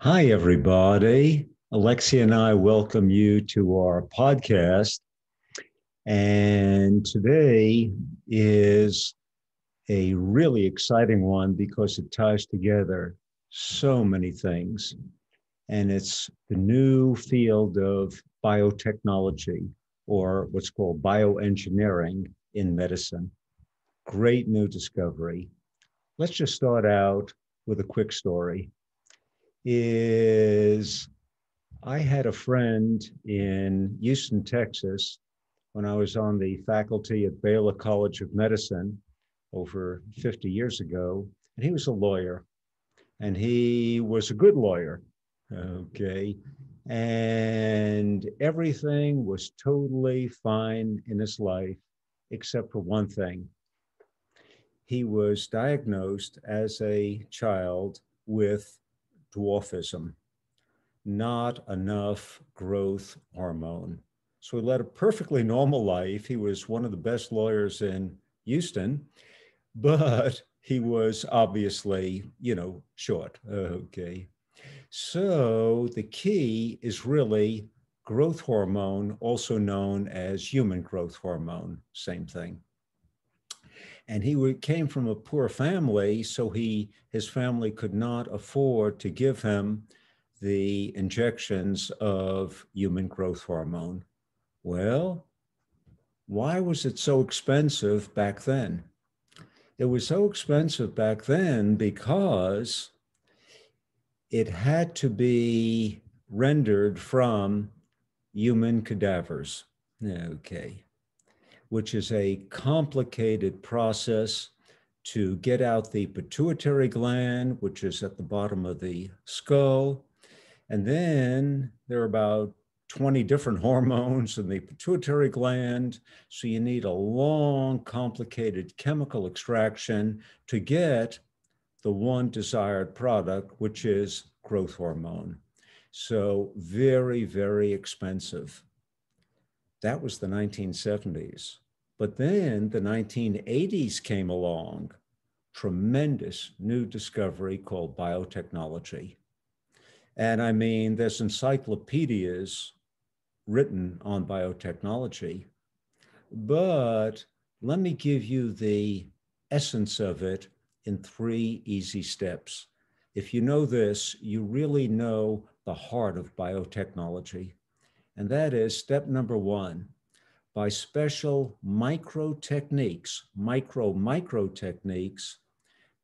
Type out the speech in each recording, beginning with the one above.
Hi, everybody. Alexia and I welcome you to our podcast. And today is a really exciting one because it ties together so many things. And it's the new field of biotechnology, or what's called bioengineering in medicine. Great new discovery. Let's just start out with a quick story. Is I had a friend in Houston, Texas, when I was on the faculty at Baylor College of Medicine over 50 years ago, and he was a lawyer, and he was a good lawyer, okay? And everything was totally fine in his life, except for one thing. He was diagnosed as a child with dwarfism, not enough growth hormone. So he led a perfectly normal life. He was one of the best lawyers in Houston, but he was obviously, short. Okay. So the key is really growth hormone, also known as human growth hormone, same thing. And he came from a poor family, so his family could not afford to give him the injections of human growth hormone. Well, why was it so expensive back then? It was so expensive back then because it had to be rendered from human cadavers, okay, which is a complicated process to get out the pituitary gland, which is at the bottom of the skull. And then there are about 20 different hormones in the pituitary gland. So you need a long, complicated chemical extraction to get the one desired product, which is growth hormone. So very, very expensive. That was the 1970s. But then the 1980s came along, tremendous new discovery called biotechnology. And I mean, there's encyclopedias written on biotechnology, but let me give you the essence of it in 3 easy steps. If you know this, you really know the heart of biotechnology. And that is step number 1. By special micro techniques, micro techniques,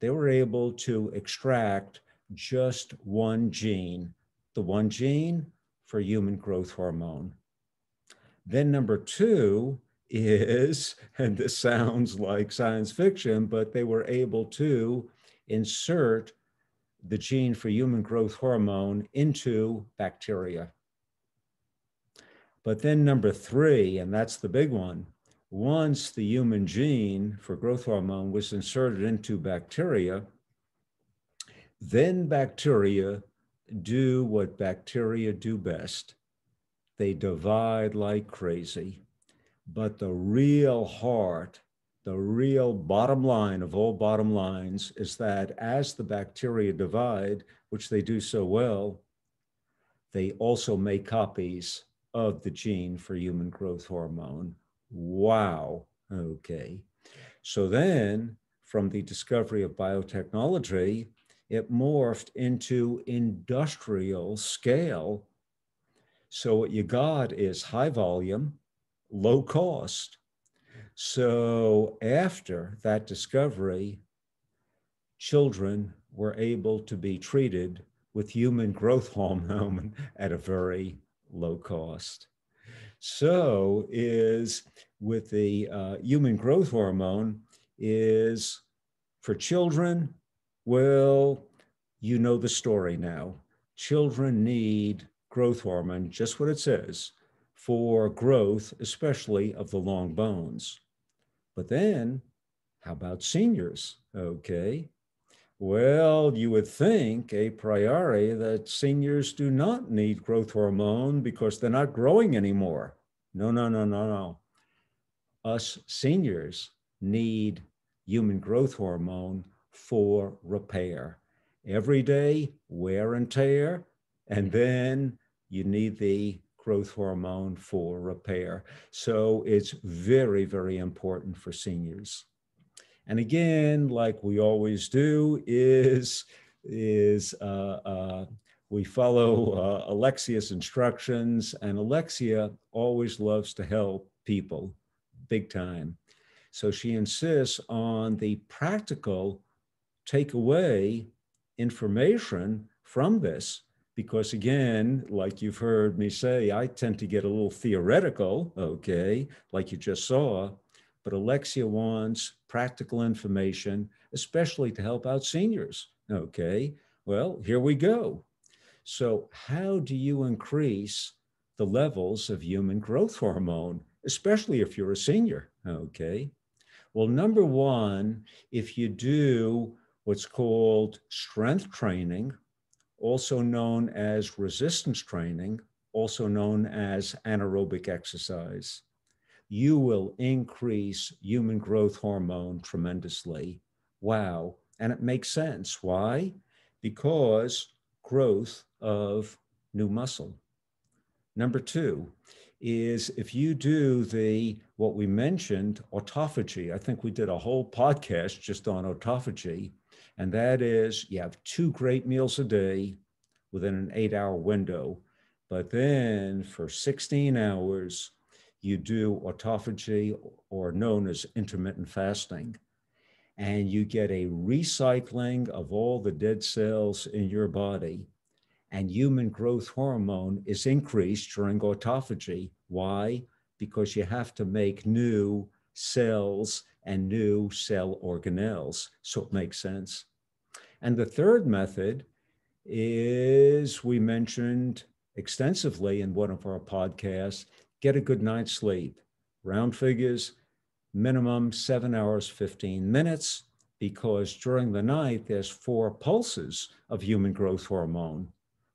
they were able to extract just one gene, the one gene for human growth hormone. Then number 2 is, and this sounds like science fiction, but they were able to insert the gene for human growth hormone into bacteria. But then number 3, and that's the big one, once the human gene for growth hormone was inserted into bacteria, then bacteria do what bacteria do best. They divide like crazy. But the real heart, the real bottom line of all bottom lines is that as the bacteria divide, which they do so well, they also make copies of the gene for human growth hormone. Wow. Okay. So then, from the discovery of biotechnology, it morphed into industrial scale. So what you got is high volume, low cost. So after that discovery, children were able to be treated with human growth hormone at a very low cost. So is with the human growth hormone is for children, well, you know the story now. Children need growth hormone, just what it says, for growth, especially of the long bones. But then, how about seniors? Okay. Well, you would think a priori that seniors do not need growth hormone because they're not growing anymore. No. Us seniors need human growth hormone for repair. Every day, wear and tear, And then you need the growth hormone for repair. So it's very, very important for seniors. And again, like we always do, we follow Alexia's instructions, and Alexia always loves to help people big time. So she insists on the practical takeaway information from this, because again, like you've heard me say, I tend to get a little theoretical, okay, like you just saw, but Alexia wants practical information, especially to help out seniors, okay? Well, here we go. So how do you increase the levels of human growth hormone, especially if you're a senior, okay? Well, number one, if you do what's called strength training, also known as resistance training, also known as anaerobic exercise, you will increase human growth hormone tremendously. Wow. And it makes sense. Why? Because growth of new muscle. Number two is if you do what we mentioned, autophagy. I think we did a whole podcast just on autophagy. And that is you have 2 great meals a day within an 8-hour window. But then for 16 hours, you do autophagy, or known as intermittent fasting. And you get a recycling of all the dead cells in your body. And human growth hormone is increased during autophagy. Why? Because you have to make new cells and new cell organelles. So it makes sense. And the third method is, we mentioned extensively in one of our podcasts, get a good night's sleep. Round figures, minimum 7 hours, 15 minutes, because during the night, there's 4 pulses of human growth hormone,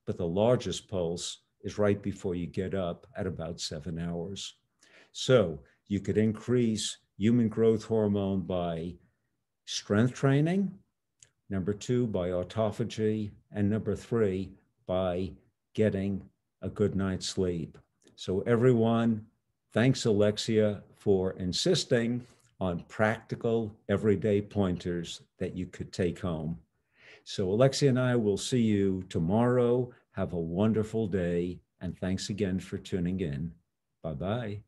but the largest pulse is right before you get up at about 7 hours. So you could increase human growth hormone by strength training, number 2, by autophagy, and number 3, by getting a good night's sleep. So everyone, thanks Alexia for insisting on practical everyday pointers that you could take home. So Alexia and I will see you tomorrow. Have a wonderful day, and thanks again for tuning in. Bye-bye.